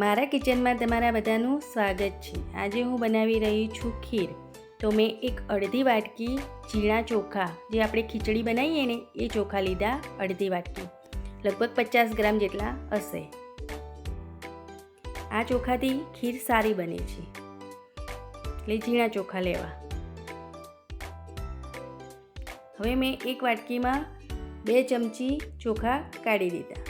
મારા કિચનમાં તમારા બધાનું સ્વાગત છે। આજે હું બનાવી રહી છું ખીર। તો મેં એક અડધી વાટકી ઝીણા ચોખા, જે આપણે ખીચડી બનાવીએ ને એ ચોખા લીધા, અડધી વાટકી, લગભગ 50 ગ્રામ જેટલા હશે। આ ચોખાથી ખીર સારી બને છે, એટલે ઝીણા ચોખા લેવા। હવે મેં એક વાટકીમાં 2 ચમચી ચોખા કાઢી દીધા।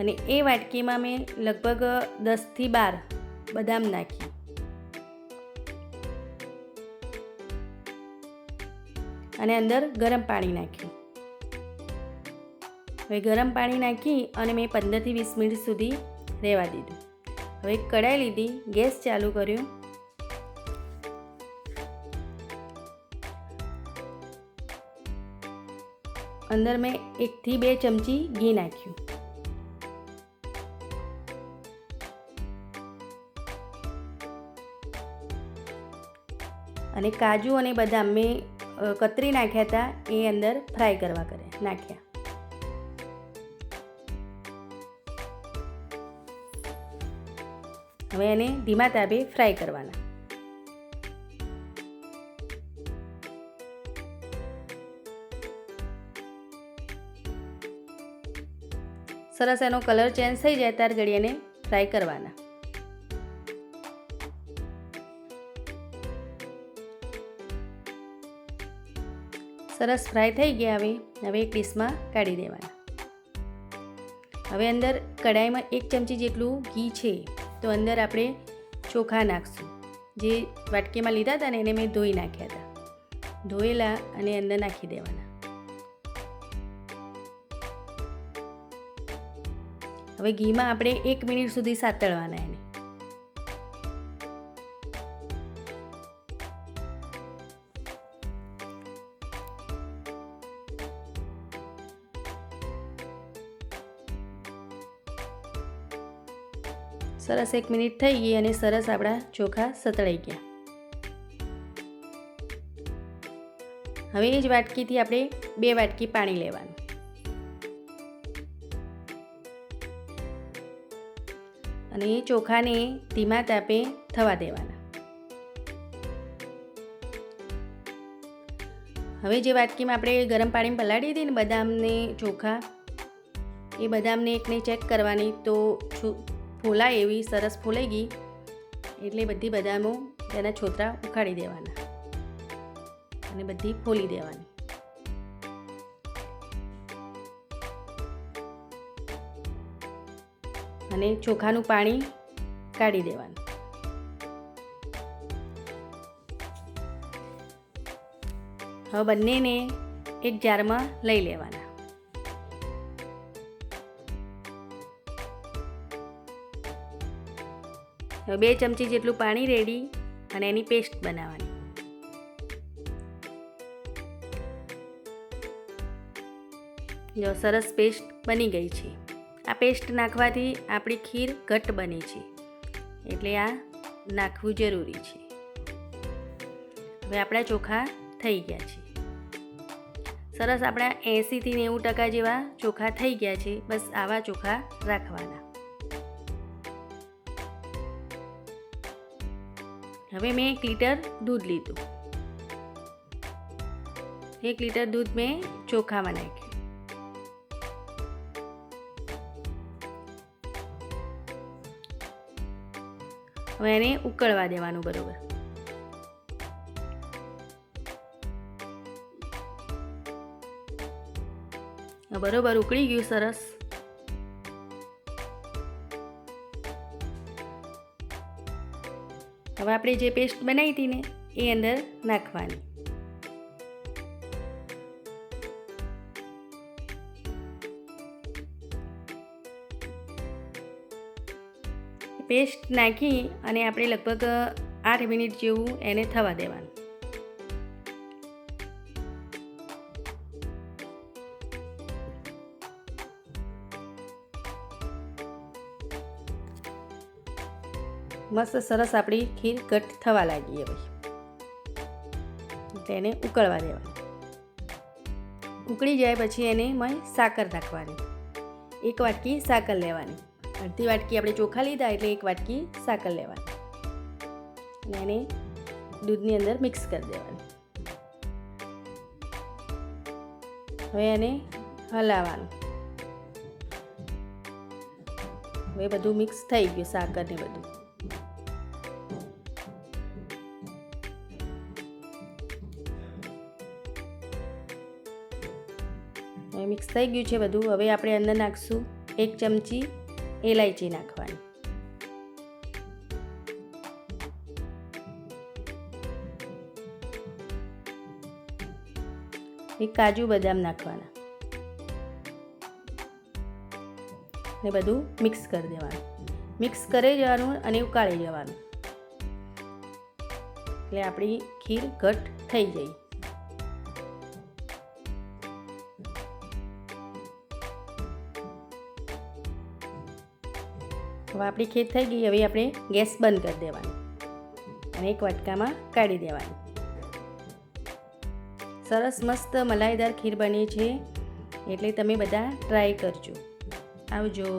અને એ વાટકીમાં મેં લગભગ 10 થી 12 બદામ નાખી અને અંદર ગરમ પાણી નાખ્યું। હવે ગરમ પાણી નાખી અને મેં 15 થી 20 મિનિટ સુધી રહેવા દીધું। હવે કઢાઈ લીધી, ગેસ ચાલુ કર્યો, અંદર મેં 1 થી 2 ચમચી ઘી નાખ્યું અને કાજુ અને બદામ મેં કતરી નાખ્યા હતા, એ અંદર ફ્રાય કરવા નાખ્યા। હવે એને ધીમા તાપે ફ્રાય કરવાના। સરસ એનો કલર ચેન્જ થઈ જાય ત્યાર ઘડી એને ફ્રાય કરવાના। સરસ ફ્રાય થઈ ગયા। હવે એક ડીશમાં કાઢી દેવાના। હવે અંદર કઢાઈમાં 1 ચમચી જેટલું ઘી છે, તો અંદર આપણે ચોખા નાખશું। જે વાટકીમાં લીધા હતા ને એને મેં ધોઈ નાખ્યા હતા, ધોયેલા અને અંદર નાખી દેવાના। હવે ઘીમાં આપણે 1 મિનિટ સુધી સાતળવાના એને। સરસ 1 મિનિટ થઈ ગઈ અને સરસ આપણા ચોખા સતળાઈ ગયા। હવે એ જ વાટકીથી આપણે 2 વાટકી પાણી લેવાનું અને એ ચોખાને ધીમા તાપે થવા દેવાના। હવે જે વાટકીમાં આપણે ગરમ પાણી પલાળી હતી ને બદામને ચોખા, એ બદામને એકને ચેક કરવાની, તો ફોલાય એવી સરસ ફોલાઈ ગઈ એટલે બધી બદામો તેના છોતરા ઉખાડી દેવાના અને બધી ફોલી દેવાની। અને ચોખાનું પાણી કાઢી દેવાનું। હવે બંનેને એક જારમાં લઈ લેવાના। હવે 2 ચમચી જેટલું પાણી રેડી અને એની પેસ્ટ બનાવવાની। જો સરસ પેસ્ટ બની ગઈ છે। આ પેસ્ટ નાખવાથી આપણી ખીર ઘટ્ટ બને છે, એટલે આ નાખવું જરૂરી છે। હવે આપણા ચોખા થઈ ગયા છે સરસ। આપણા 80 થી 90% જેવા ચોખા થઈ ગયા છે। બસ આવા ચોખા રાખવાના। હવે મેં 1 લીટર દૂધ લીધું, 1 લીટર દૂધ મેં ચોખામાં નાખ્યું। હવે એને ઉકળવા દેવાનું બરોબર। બરોબર ઉકળી ગયું સરસ। હવે આપણે જે પેસ્ટ બનાવી હતી ને એ અંદર નાખવાની। પેસ્ટ નાખી અને આપણે લગભગ 8 મિનિટ જેવું એને થવા દેવાનું। મસ્ત સરસ આપણી ખીર ઘટ્ટ થવા લાગી। હવે તેને ઉકળવા દેવાની। ઉકળી જાય પછી એને એમાં સાકર નાખવાની. 1 વાટકી સાકર લેવાની. અડધી વાટકી આપણે ચોખા લીધા એટલે 1 વાટકી સાકર લેવાની અને એને દૂધની અંદર મિક્સ કરી દેવાની. હવે એને હલાવવાનું. હવે બધું મિક્સ થઈ ગયું, સાકર ને બધું. હવે મિક્સ થઈ ગયું છે બધું. હવે આપણે અંદર નાખશું 1 ચમચી એલાયચી નાખવાની. એક કાજુ બદામ નાખવાના ને બધું મિક્સ કરી દેવાનું. મિક્સ કરી જવાનું અને ઉકાળી જવાનું એટલે આપણી ખીર ઘટ થઈ જાય. હવે આપણી ખીર થઈ ગઈ. હવે આપણે ગેસ બંધ કરી દેવાનું અને એક વાટકામાં કાઢી દેવાની. સરસ મસ્ત મલાઈદાર ખીર બની છે એટલે તમે બધા ટ્રાય કરજો. આવજો.